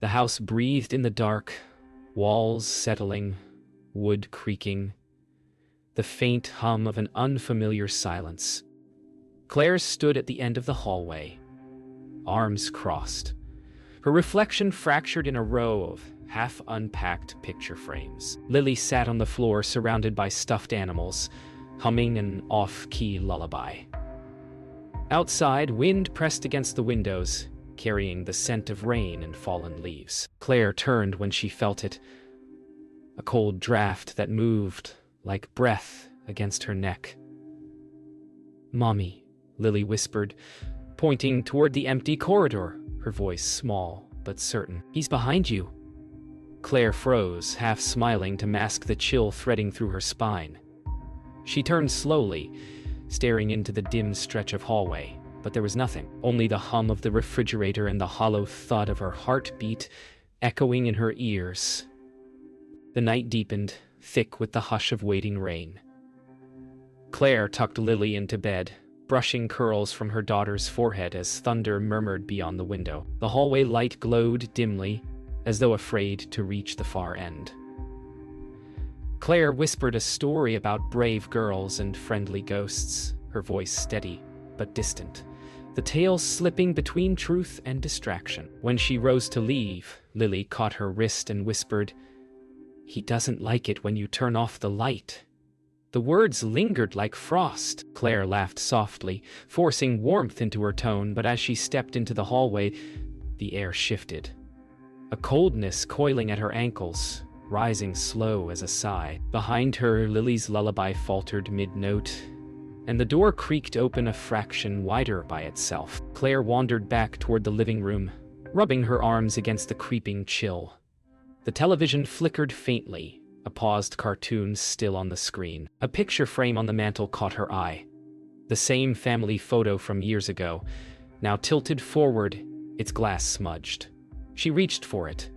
The house breathed in the dark, walls settling, wood creaking, the faint hum of an unfamiliar silence. Claire stood at the end of the hallway, arms crossed, her reflection fractured in a row of half-unpacked picture frames. Lily sat on the floor surrounded by stuffed animals, humming an off-key lullaby. Outside, wind pressed against the windows, carrying the scent of rain and fallen leaves. Claire turned when she felt it, a cold draft that moved like breath against her neck. "Mommy," Lily whispered, pointing toward the empty corridor, her voice small but certain. "He's behind you." Claire froze, half smiling to mask the chill threading through her spine. She turned slowly, staring into the dim stretch of hallway, but there was nothing. Only the hum of the refrigerator and the hollow thud of her heartbeat echoing in her ears. The night deepened, thick with the hush of waiting rain. Claire tucked Lily into bed, brushing curls from her daughter's forehead as thunder murmured beyond the window. The hallway light glowed dimly, as though afraid to reach the far end. Claire whispered a story about brave girls and friendly ghosts, her voice steady but distant, the tale slipping between truth and distraction. When she rose to leave, Lily caught her wrist and whispered, "He doesn't like it when you turn off the light." The words lingered like frost. Claire laughed softly, forcing warmth into her tone, but as she stepped into the hallway, the air shifted. A coldness coiling at her ankles, rising slow as a sigh. Behind her, Lily's lullaby faltered mid-note, and the door creaked open a fraction wider by itself. Claire wandered back toward the living room, rubbing her arms against the creeping chill. The television flickered faintly, a paused cartoon still on the screen. A picture frame on the mantel caught her eye. The same family photo from years ago, now tilted forward, its glass smudged. She reached for it,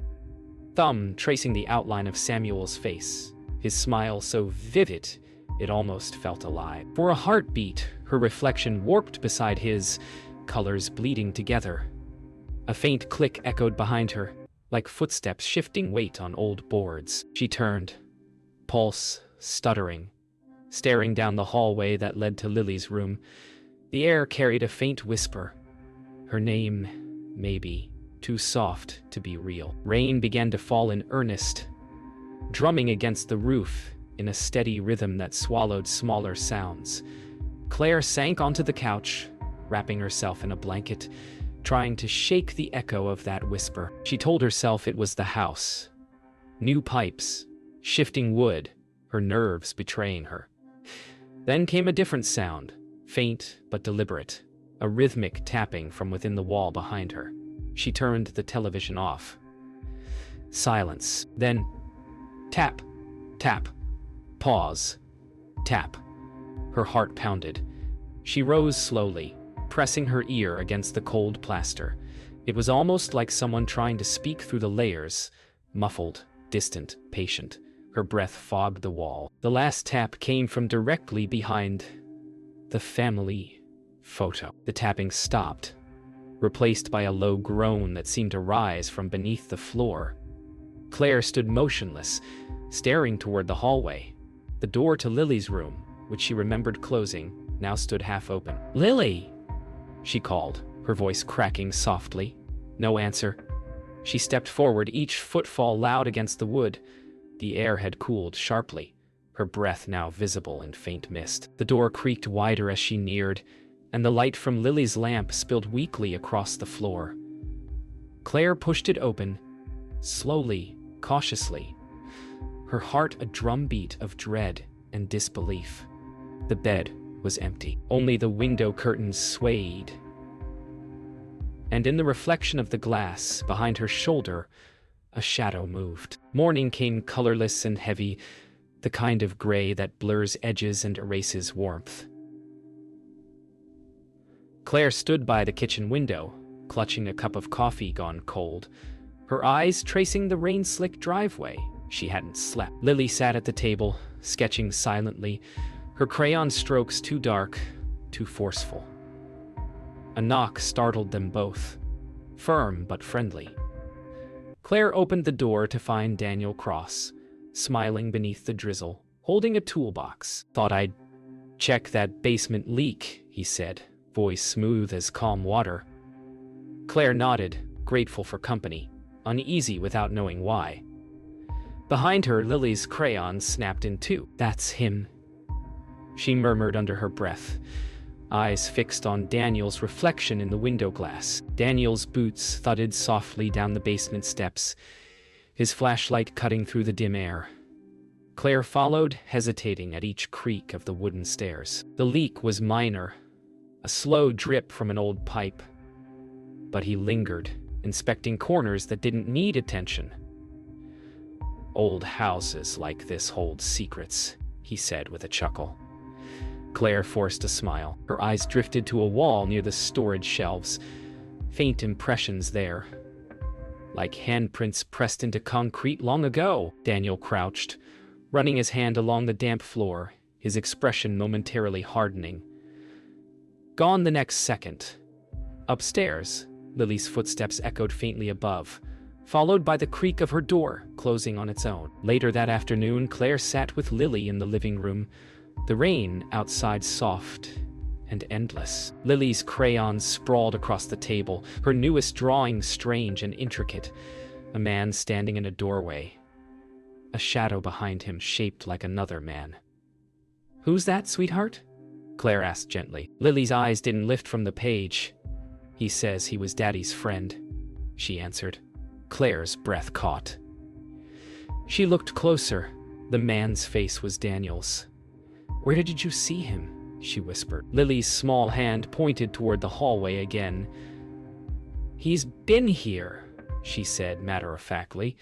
thumb tracing the outline of Samuel's face, his smile so vivid it almost felt alive. For a heartbeat, her reflection warped beside his, colors bleeding together. A faint click echoed behind her, like footsteps shifting weight on old boards. She turned, pulse stuttering, staring down the hallway that led to Lily's room. The air carried a faint whisper. Her name, maybe, too soft to be real. Rain began to fall in earnest, drumming against the roof in a steady rhythm that swallowed smaller sounds. Claire sank onto the couch, wrapping herself in a blanket, trying to shake the echo of that whisper. She told herself it was the house. New pipes, shifting wood, her nerves betraying her. Then came a different sound, faint but deliberate, a rhythmic tapping from within the wall behind her. She turned the television off. Silence. Then, tap, tap, pause, tap. Her heart pounded. She rose slowly, pressing her ear against the cold plaster. It was almost like someone trying to speak through the layers, muffled, distant, patient. Her breath fogged the wall. The last tap came from directly behind the family photo. The tapping stopped, replaced by a low groan that seemed to rise from beneath the floor. Claire stood motionless, staring toward the hallway. The door to Lily's room, which she remembered closing, now stood half open. "Lily!" she called, her voice cracking softly. No answer. She stepped forward, each footfall loud against the wood. The air had cooled sharply, her breath now visible in faint mist. The door creaked wider as she neared, and the light from Lily's lamp spilled weakly across the floor. Claire pushed it open, slowly, cautiously, her heart a drumbeat of dread and disbelief. The bed was empty. Only the window curtains swayed, and in the reflection of the glass behind her shoulder, a shadow moved. Morning came colorless and heavy, the kind of gray that blurs edges and erases warmth. Claire stood by the kitchen window, clutching a cup of coffee gone cold, her eyes tracing the rain-slick driveway. She hadn't slept. Lily sat at the table, sketching silently, her crayon strokes too dark, too forceful. A knock startled them both, firm but friendly. Claire opened the door to find Daniel Cross, smiling beneath the drizzle, holding a toolbox. "Thought I'd check that basement leak," he said, voice smooth as calm water. Claire nodded, grateful for company, uneasy without knowing why. Behind her, Lily's crayon snapped in two. "That's him," she murmured under her breath, eyes fixed on Daniel's reflection in the window glass. Daniel's boots thudded softly down the basement steps, his flashlight cutting through the dim air. Claire followed, hesitating at each creak of the wooden stairs. The leak was minor, a slow drip from an old pipe. But he lingered, inspecting corners that didn't need attention. "Old houses like this hold secrets," he said with a chuckle. Claire forced a smile. Her eyes drifted to a wall near the storage shelves. Faint impressions there, like handprints pressed into concrete long ago. Daniel crouched, running his hand along the damp floor, his expression momentarily hardening. Gone the next second. Upstairs, Lily's footsteps echoed faintly above, followed by the creak of her door closing on its own. Later that afternoon, Claire sat with Lily in the living room, the rain outside soft and endless. Lily's crayons sprawled across the table, her newest drawing strange and intricate. A man standing in a doorway, a shadow behind him shaped like another man. "Who's that, sweetheart?" Claire asked gently. Lily's eyes didn't lift from the page. "He says he was Daddy's friend," she answered. Claire's breath caught. She looked closer. The man's face was Daniel's. "Where did you see him?" she whispered. Lily's small hand pointed toward the hallway again. "He's been here," she said matter-of-factly,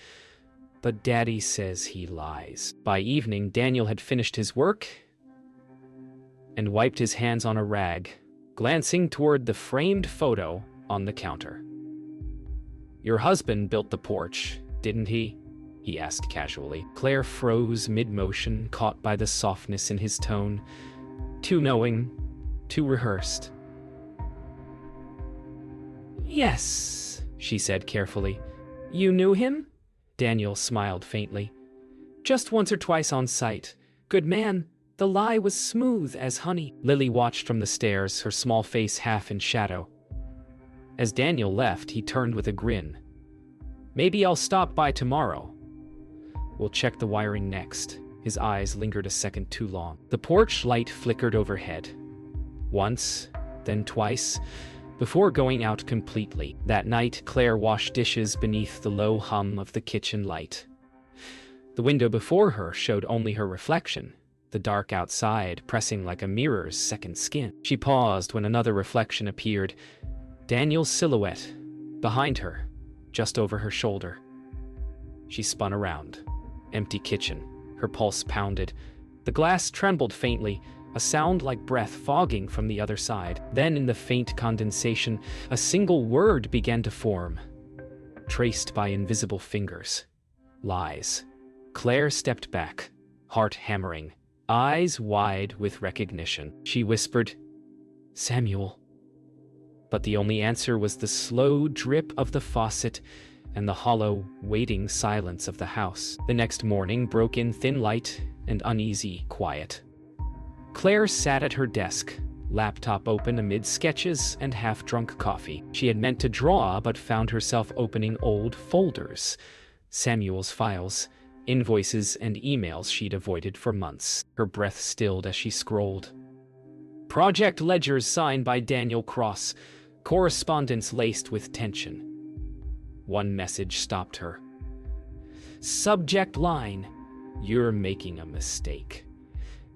"but Daddy says he lies." By evening, Daniel had finished his work and wiped his hands on a rag, glancing toward the framed photo on the counter. "Your husband built the porch, didn't he?" he asked casually. Claire froze mid-motion, caught by the softness in his tone. Too knowing, too rehearsed. "Yes," she said carefully. "You knew him?" Daniel smiled faintly. "Just once or twice on sight. Good man. The lie was smooth as honey." Lily watched from the stairs, her small face half in shadow. As Daniel left, he turned with a grin. "Maybe I'll stop by tomorrow. We'll check the wiring next." His eyes lingered a second too long. The porch light flickered overhead. Once, then twice, before going out completely. That night, Claire washed dishes beneath the low hum of the kitchen light. The window before her showed only her reflection, the dark outside pressing like a mirror's second skin. She paused when another reflection appeared, Daniel's silhouette, behind her, just over her shoulder. She spun around. Empty kitchen. Her pulse pounded. The glass trembled faintly, a sound like breath fogging from the other side. Then, in the faint condensation, a single word began to form, traced by invisible fingers. Lies. Claire stepped back, heart hammering, eyes wide with recognition. She whispered, "Samuel." But the only answer was the slow drip of the faucet and the hollow, waiting silence of the house. The next morning broke in thin light and uneasy quiet. Claire sat at her desk, laptop open amid sketches and half-drunk coffee. She had meant to draw, but found herself opening old folders, Samuel's files, invoices and emails she'd avoided for months. Her breath stilled as she scrolled. Project ledgers signed by Daniel Cross, correspondence laced with tension. One message stopped her. Subject line, "You're making a mistake."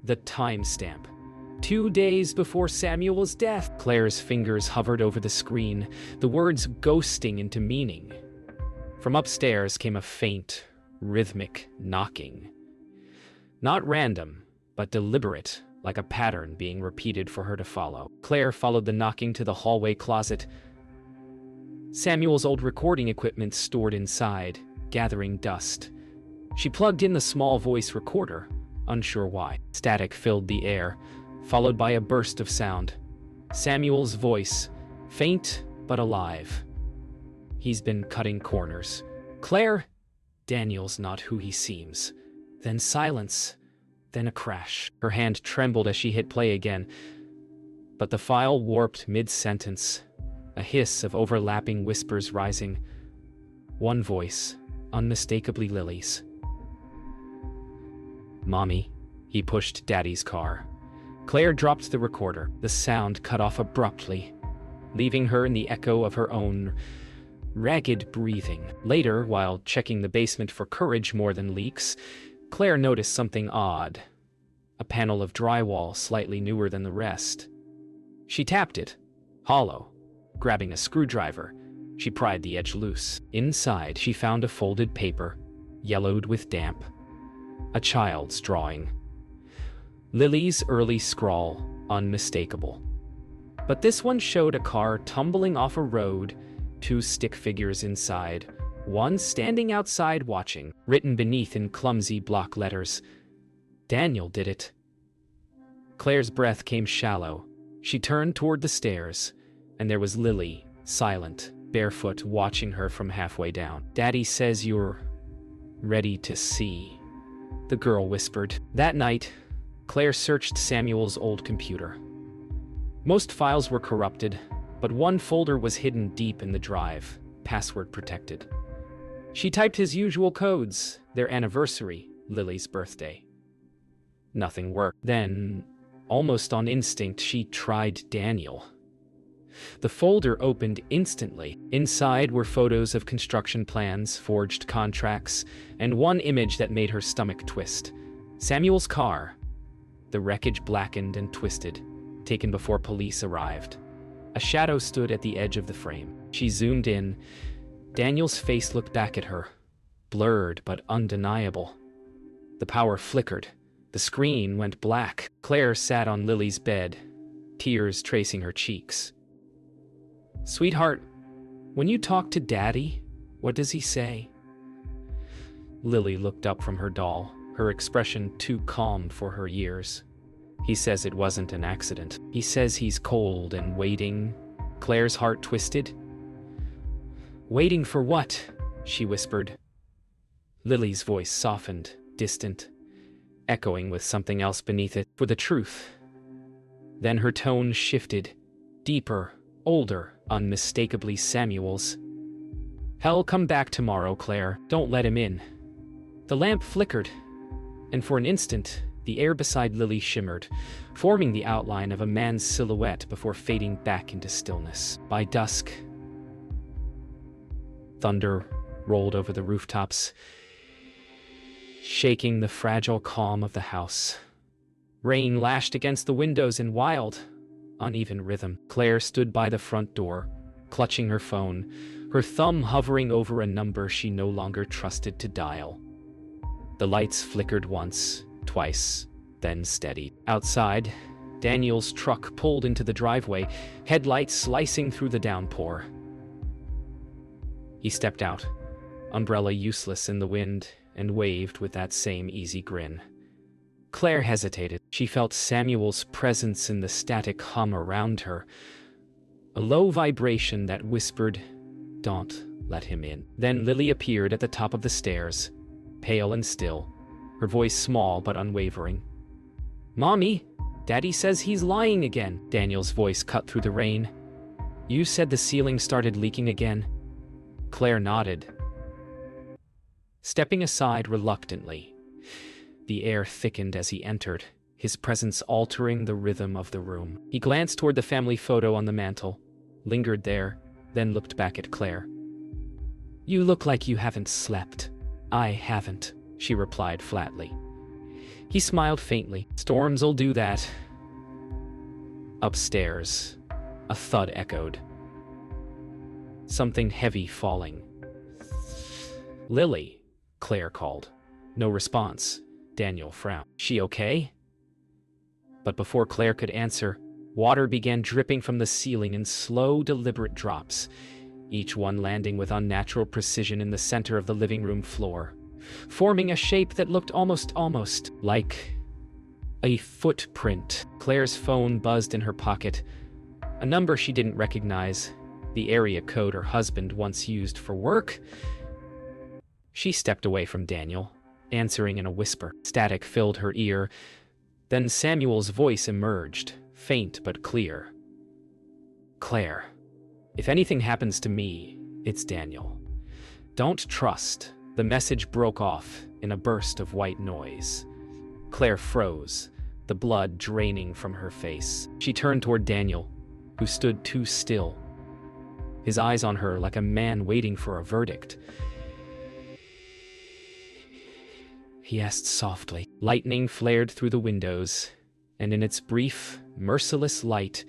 The timestamp, 2 days before Samuel's death. Claire's fingers hovered over the screen, the words ghosting into meaning. From upstairs came a faint, rhythmic knocking. Not random, but deliberate, like a pattern being repeated for her to follow. Claire followed the knocking to the hallway closet. Samuel's old recording equipment stored inside, gathering dust. She plugged in the small voice recorder, unsure why. Static filled the air, followed by a burst of sound. Samuel's voice, faint but alive. "He's been cutting corners, Claire? Daniel's not who he seems. Then silence. Then a crash. Her hand trembled as she hit play again. But the file warped mid-sentence. A hiss of overlapping whispers rising. One voice, unmistakably Lily's. "Mommy." He pushed Daddy's car. Claire dropped the recorder. The sound cut off abruptly, leaving her in the echo of her own ragged breathing. Later, while checking the basement for courage more than leaks, Claire noticed something odd. A panel of drywall slightly newer than the rest. She tapped it, hollow. Grabbing a screwdriver, she pried the edge loose. Inside, she found a folded paper, yellowed with damp. A child's drawing. Lily's early scrawl, unmistakable. But this one showed a car tumbling off a road, two stick figures inside, one standing outside watching, written beneath in clumsy block letters. Daniel did it. Claire's breath came shallow. She turned toward the stairs, and there was Lily, silent, barefoot, watching her from halfway down. "Daddy says you're ready to see," the girl whispered. That night, Claire searched Samuel's old computer. Most files were corrupted, but one folder was hidden deep in the drive, password protected. She typed his usual codes, their anniversary, Lily's birthday. Nothing worked. Then, almost on instinct, she tried Daniel. The folder opened instantly. Inside were photos of construction plans, forged contracts, and one image that made her stomach twist. Samuel's car. The wreckage blackened and twisted, taken before police arrived. A shadow stood at the edge of the frame. She zoomed in. Daniel's face looked back at her, blurred but undeniable. The power flickered. The screen went black. Claire sat on Lily's bed, tears tracing her cheeks. "Sweetheart, when you talk to Daddy, what does he say?" Lily looked up from her doll, her expression too calm for her years. "He says it wasn't an accident. He says he's cold and waiting." Claire's heart twisted. "Waiting for what?" she whispered. Lily's voice softened, distant, echoing with something else beneath it. "For the truth." Then her tone shifted, deeper, older, unmistakably Samuel's. "He'll come back tomorrow, Claire. Don't let him in." The lamp flickered, and for an instant, the air beside Lily shimmered, forming the outline of a man's silhouette before fading back into stillness. By dusk, thunder rolled over the rooftops, shaking the fragile calm of the house. Rain lashed against the windows in wild, uneven rhythm. Claire stood by the front door, clutching her phone, her thumb hovering over a number she no longer trusted to dial. The lights flickered once, twice, then steadied. Outside, Daniel's truck pulled into the driveway, headlights slicing through the downpour. He stepped out, umbrella useless in the wind, and waved with that same easy grin. Claire hesitated. She felt Samuel's presence in the static hum around her, a low vibration that whispered, "Don't let him in." Then Lily appeared at the top of the stairs, pale and still, her voice small but unwavering. "Mommy, Daddy says he's lying again." Daniel's voice cut through the rain. "You said the ceiling started leaking again." Claire nodded, stepping aside reluctantly. The air thickened as he entered, his presence altering the rhythm of the room. He glanced toward the family photo on the mantel, lingered there, then looked back at Claire. "You look like you haven't slept." "I haven't," she replied flatly. He smiled faintly. "Storms'll do that." Upstairs, a thud echoed. Something heavy falling. "Lily," Claire called. No response. Daniel frowned. "She okay?" But before Claire could answer, water began dripping from the ceiling in slow, deliberate drops, each one landing with unnatural precision in the center of the living room floor, forming a shape that looked almost like a footprint. Claire's phone buzzed in her pocket, a number she didn't recognize, the area code her husband once used for work. She stepped away from Daniel, answering in a whisper. Static filled her ear. Then Samuel's voice emerged, faint but clear. Claire, if anything happens to me, it's Daniel. Don't trust. The message broke off in a burst of white noise. Claire froze, the blood draining from her face. She turned toward Daniel, who stood too still, his eyes on her like a man waiting for a verdict. He asked softly. Lightning flared through the windows, and in its brief, merciless light,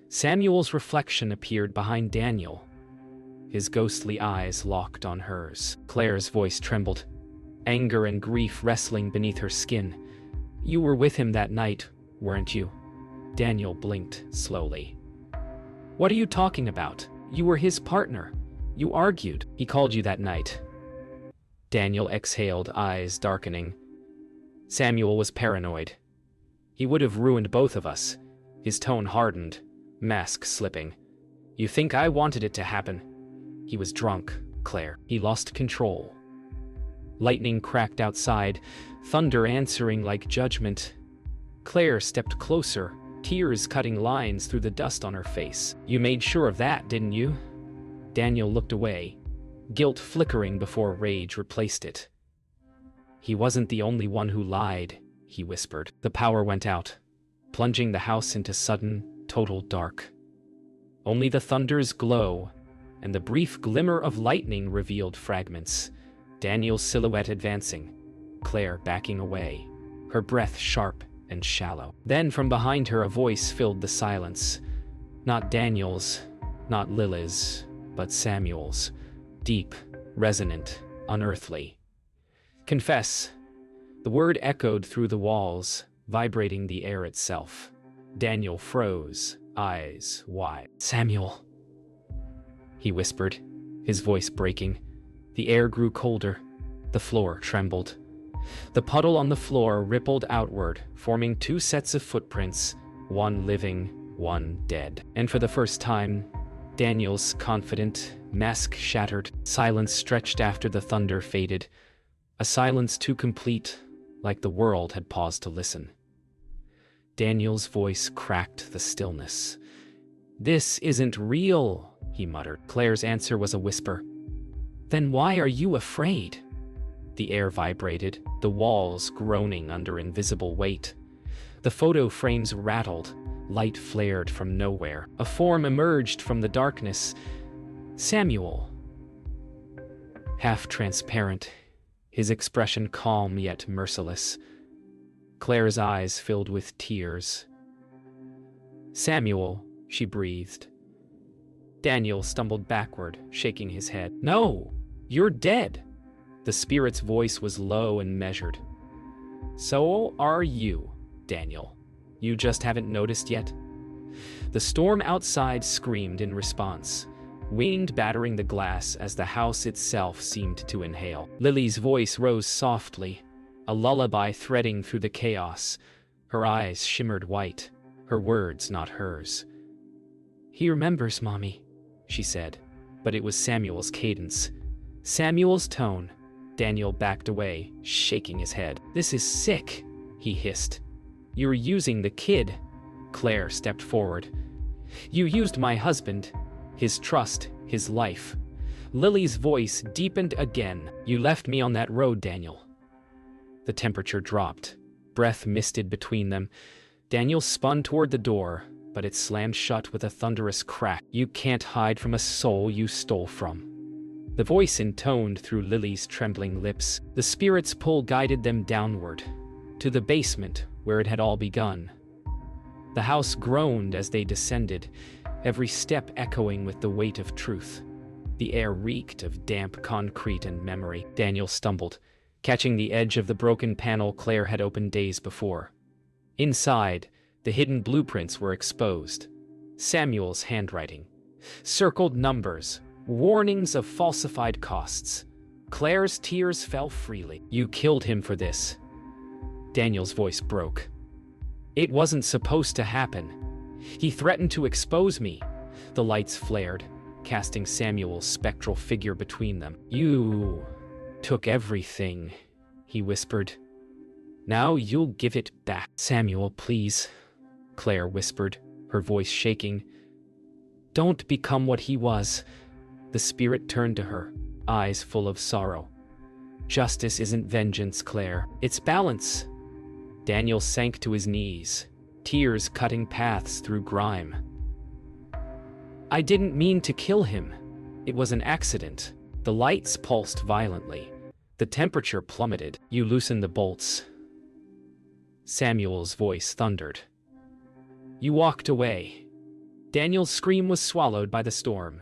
Samuel's reflection appeared behind Daniel, his ghostly eyes locked on hers. Claire's voice trembled, anger and grief wrestling beneath her skin. You were with him that night, weren't you? Daniel blinked slowly. What are you talking about? You were his partner. You argued. He called you that night. Daniel exhaled, eyes darkening. Samuel was paranoid. He would have ruined both of us. His tone hardened, mask slipping. You think I wanted it to happen? He was drunk, Claire. He lost control. Lightning cracked outside, thunder answering like judgment. Claire stepped closer, tears cutting lines through the dust on her face. You made sure of that, didn't you? Daniel looked away, guilt flickering before rage replaced it. He wasn't the only one who lied, he whispered. The power went out, plunging the house into sudden, total dark. Only the thunder's glow and the brief glimmer of lightning revealed fragments. Daniel's silhouette advancing, Claire backing away, her breath sharp and shallow. Then from behind her a voice filled the silence. Not Daniel's, not Lily's, but Samuel's. Deep, resonant, unearthly. Confess. The word echoed through the walls, vibrating the air itself. Daniel froze, eyes wide. Samuel, he whispered, his voice breaking. The air grew colder. The floor trembled. The puddle on the floor rippled outward, forming two sets of footprints, one living, one dead. And for the first time, Daniel's confident, mask shattered, silence stretched after the thunder faded, a silence too complete, like the world had paused to listen. Daniel's voice cracked the stillness. This isn't real, he muttered. Claire's answer was a whisper. Then why are you afraid? The air vibrated, the walls groaning under invisible weight. The photo frames rattled, light flared from nowhere. A form emerged from the darkness. Samuel. Half transparent, his expression calm yet merciless. Claire's eyes filled with tears. Samuel, she breathed. Daniel stumbled backward, shaking his head. No, you're dead. The spirit's voice was low and measured. So are you, Daniel. You just haven't noticed yet. The storm outside screamed in response, wind battering the glass as the house itself seemed to inhale. Lily's voice rose softly, a lullaby threading through the chaos. Her eyes shimmered white, her words not hers. He remembers, Mommy, she said, but it was Samuel's cadence. Samuel's tone. Daniel backed away, shaking his head. This is sick, he hissed. You're using the kid. Claire stepped forward. You used my husband, his trust, his life. Lily's voice deepened again. You left me on that road, Daniel. The temperature dropped. Breath misted between them. Daniel spun toward the door, but it slammed shut with a thunderous crack. You can't hide from a soul you stole from. The voice intoned through Lily's trembling lips. The spirit's pull guided them downward, to the basement where it had all begun. The house groaned as they descended, every step echoing with the weight of truth. The air reeked of damp concrete and memory. Daniel stumbled, catching the edge of the broken panel Claire had opened days before. Inside, the hidden blueprints were exposed. Samuel's handwriting. Circled numbers. Warnings of falsified costs. Claire's tears fell freely. You killed him for this. Daniel's voice broke. It wasn't supposed to happen. He threatened to expose me. The lights flared, casting Samuel's spectral figure between them. You took everything," he whispered. "Now you'll give it back." "Samuel, please," Claire whispered, her voice shaking. "Don't become what he was." The spirit turned to her, eyes full of sorrow. "Justice isn't vengeance, Claire. It's balance." Daniel sank to his knees, tears cutting paths through grime. "I didn't mean to kill him. It was an accident." The lights pulsed violently. The temperature plummeted. "You loosen the bolts." Samuel's voice thundered. You walked away. Daniel's scream was swallowed by the storm.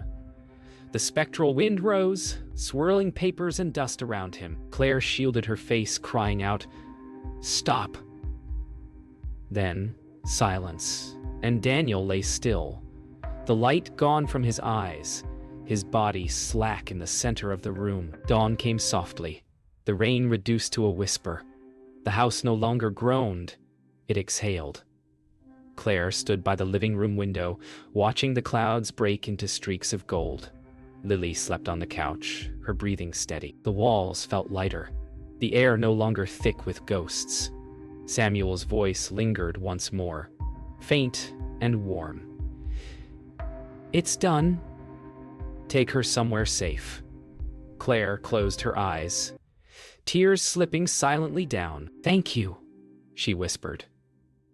The spectral wind rose, swirling papers and dust around him. Claire shielded her face, crying out, "Stop!" Then, silence, and Daniel lay still, the light gone from his eyes, his body slack in the center of the room. Dawn came softly, the rain reduced to a whisper. The house no longer groaned, it exhaled. Claire stood by the living room window, watching the clouds break into streaks of gold. Lily slept on the couch, her breathing steady. The walls felt lighter, the air no longer thick with ghosts. Samuel's voice lingered once more, faint and warm. "It's done. Take her somewhere safe." Claire closed her eyes, tears slipping silently down. "Thank you," she whispered.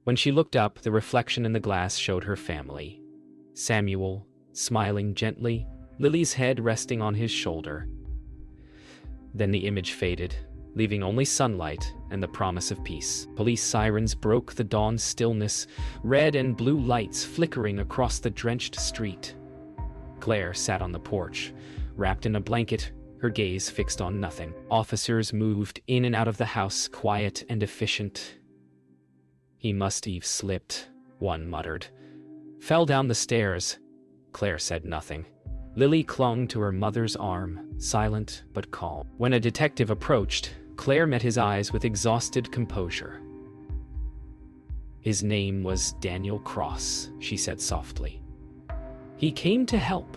When she looked up, the reflection in the glass showed her family. Samuel, smiling gently, Lily's head resting on his shoulder. Then the image faded, leaving only sunlight and the promise of peace. Police sirens broke the dawn stillness, red and blue lights flickering across the drenched street. Claire sat on the porch, wrapped in a blanket, her gaze fixed on nothing. Officers moved in and out of the house, quiet and efficient. "He must have slipped," one muttered. "Fell down the stairs." Claire said nothing. Lily clung to her mother's arm, silent but calm. When a detective approached, Claire met his eyes with exhausted composure. "His name was Daniel Cross," she said softly. "He came to help."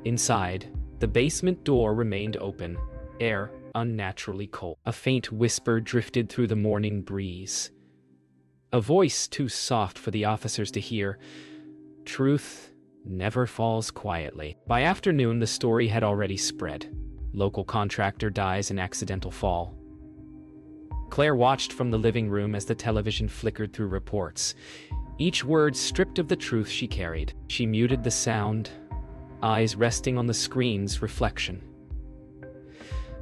Inside, the basement door remained open, air unnaturally cold. A faint whisper drifted through the morning breeze. A voice too soft for the officers to hear. Truth never falls quietly. By afternoon, the story had already spread. Local contractor dies in accidental fall. Claire watched from the living room as the television flickered through reports, each word stripped of the truth she carried. She muted the sound, eyes resting on the screen's reflection.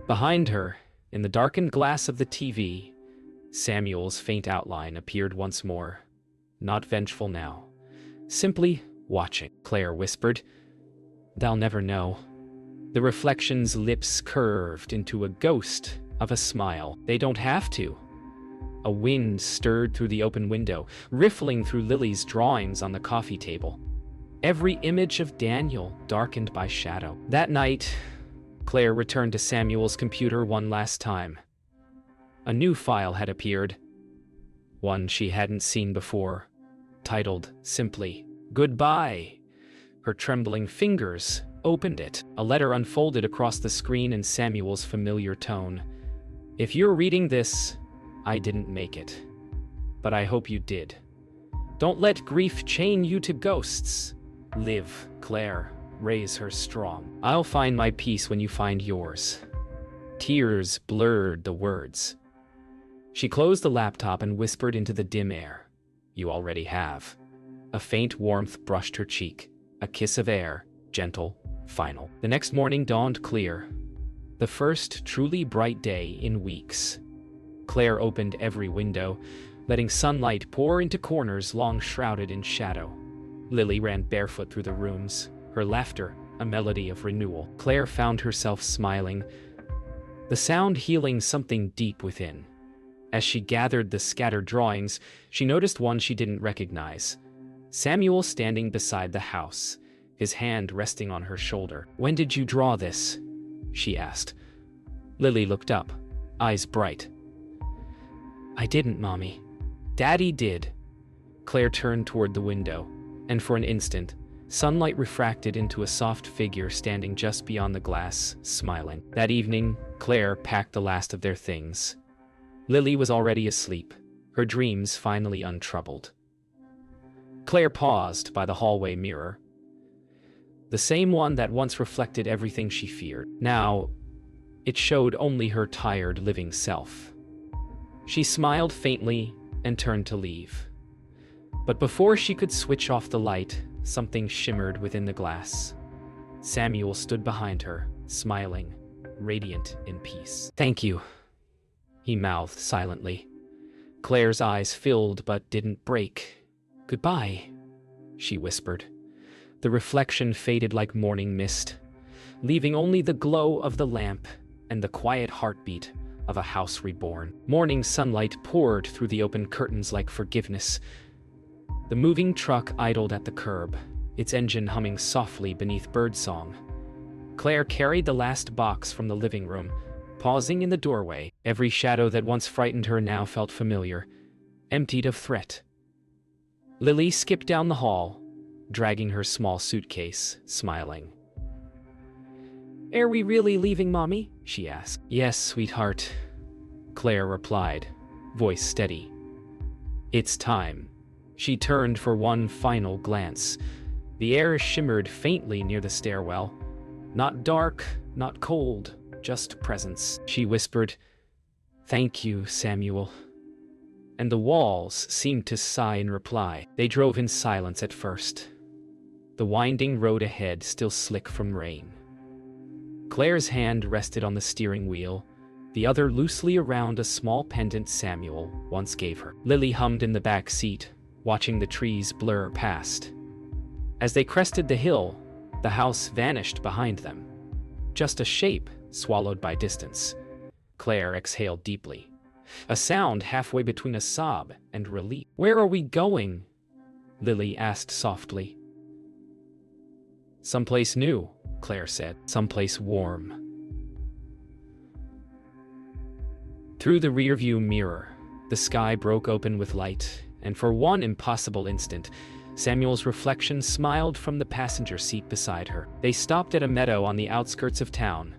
Behind her, in the darkened glass of the TV, Samuel's faint outline appeared once more. Not vengeful now, simply watching. Claire whispered, "They'll never know." The reflection's lips curved into a ghost of a smile. "They don't have to." A wind stirred through the open window, riffling through Lily's drawings on the coffee table. Every image of Daniel darkened by shadow. That night, Claire returned to Samuel's computer one last time. A new file had appeared, one she hadn't seen before, titled simply, "Goodbye." Her trembling fingers opened it. A letter unfolded across the screen in Samuel's familiar tone. "If you're reading this, I didn't make it. But I hope you did. Don't let grief chain you to ghosts. Live, Claire. Raise her strong. I'll find my peace when you find yours." Tears blurred the words. She closed the laptop and whispered into the dim air, "You already have." A faint warmth brushed her cheek, a kiss of air, gentle, final. The next morning dawned clear, the first truly bright day in weeks. Claire opened every window, letting sunlight pour into corners long shrouded in shadow. Lily ran barefoot through the rooms, her laughter a melody of renewal. Claire found herself smiling, the sound healing something deep within. As she gathered the scattered drawings, she noticed one she didn't recognize. Samuel standing beside the house, his hand resting on her shoulder. "When did you draw this?" she asked. Lily looked up, eyes bright. "I didn't, Mommy. Daddy did." Claire turned toward the window, and for an instant, sunlight refracted into a soft figure standing just beyond the glass, smiling. That evening, Claire packed the last of their things. Lily was already asleep, her dreams finally untroubled. Claire paused by the hallway mirror. The same one that once reflected everything she feared. Now, it showed only her tired living self. She smiled faintly and turned to leave. But before she could switch off the light, something shimmered within the glass. Samuel stood behind her, smiling, radiant in peace. "Thank you," he mouthed silently. Claire's eyes filled but didn't break. "Goodbye," she whispered. The reflection faded like morning mist, leaving only the glow of the lamp and the quiet heartbeat of a house reborn. Morning sunlight poured through the open curtains like forgiveness. The moving truck idled at the curb, its engine humming softly beneath birdsong. Claire carried the last box from the living room, pausing in the doorway. Every shadow that once frightened her now felt familiar, emptied of threat. Lily skipped down the hall, dragging her small suitcase, smiling. "Are we really leaving, Mommy?" she asked. "Yes, sweetheart," Claire replied, voice steady. "It's time." She turned for one final glance. The air shimmered faintly near the stairwell. Not dark, not cold, just presence. She whispered, "Thank you, Samuel." And the walls seemed to sigh in reply. They drove in silence at first, the winding road ahead still slick from rain. Claire's hand rested on the steering wheel, the other loosely around a small pendant Samuel once gave her. Lily hummed in the back seat, watching the trees blur past. As they crested the hill, the house vanished behind them. Just a shape swallowed by distance. Claire exhaled deeply, a sound halfway between a sob and relief. "Where are we going?" Lily asked softly. "Someplace new," Claire said. "Someplace warm." Through the rearview mirror, the sky broke open with light, and for one impossible instant, Samuel's reflection smiled from the passenger seat beside her. They stopped at a meadow on the outskirts of town.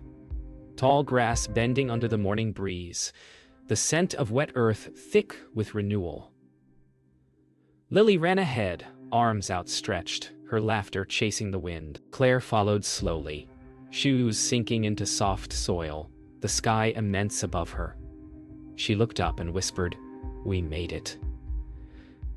Tall grass bending under the morning breeze, the scent of wet earth thick with renewal. Lily ran ahead, arms outstretched, her laughter chasing the wind. Claire followed slowly, shoes sinking into soft soil, the sky immense above her. She looked up and whispered, "We made it."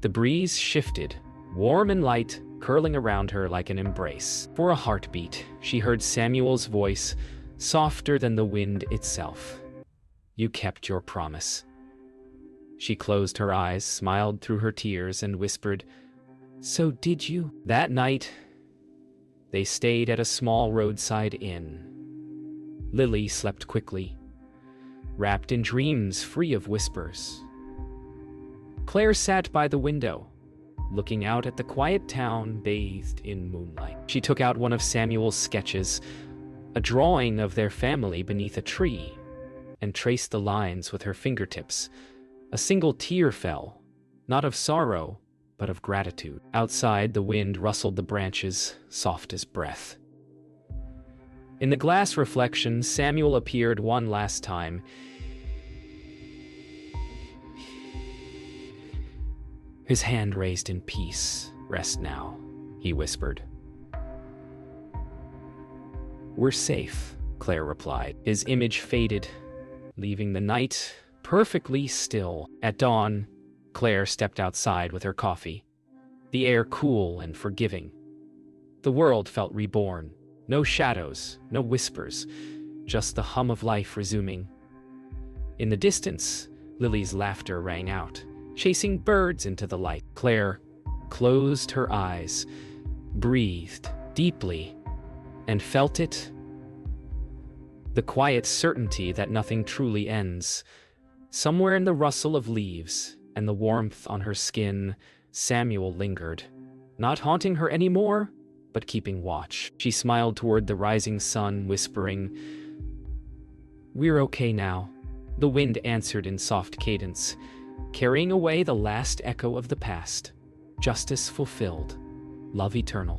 The breeze shifted, warm and light, curling around her like an embrace. For a heartbeat, she heard Samuel's voice, softer than the wind itself. "You kept your promise." She closed her eyes, smiled through her tears, and whispered, "So did you?" That night, they stayed at a small roadside inn. Lily slept quickly, wrapped in dreams free of whispers. Claire sat by the window, looking out at the quiet town bathed in moonlight. She took out one of Samuel's sketches, a drawing of their family beneath a tree, and traced the lines with her fingertips. A single tear fell, not of sorrow, but of gratitude. Outside, the wind rustled the branches, soft as breath. In the glass reflection, Samuel appeared one last time. His hand raised in peace. "Rest now," he whispered. "We're safe," Claire replied. His image faded, leaving the night perfectly still. At dawn, Claire stepped outside with her coffee, the air cool and forgiving. The world felt reborn. No shadows, no whispers, just the hum of life resuming. In the distance, Lily's laughter rang out, chasing birds into the light. Claire closed her eyes, breathed deeply, and felt it. The quiet certainty that nothing truly ends. Somewhere in the rustle of leaves and the warmth on her skin, Samuel lingered, not haunting her anymore, but keeping watch. She smiled toward the rising sun, whispering, "We're okay now." The wind answered in soft cadence, carrying away the last echo of the past. Justice fulfilled, love eternal.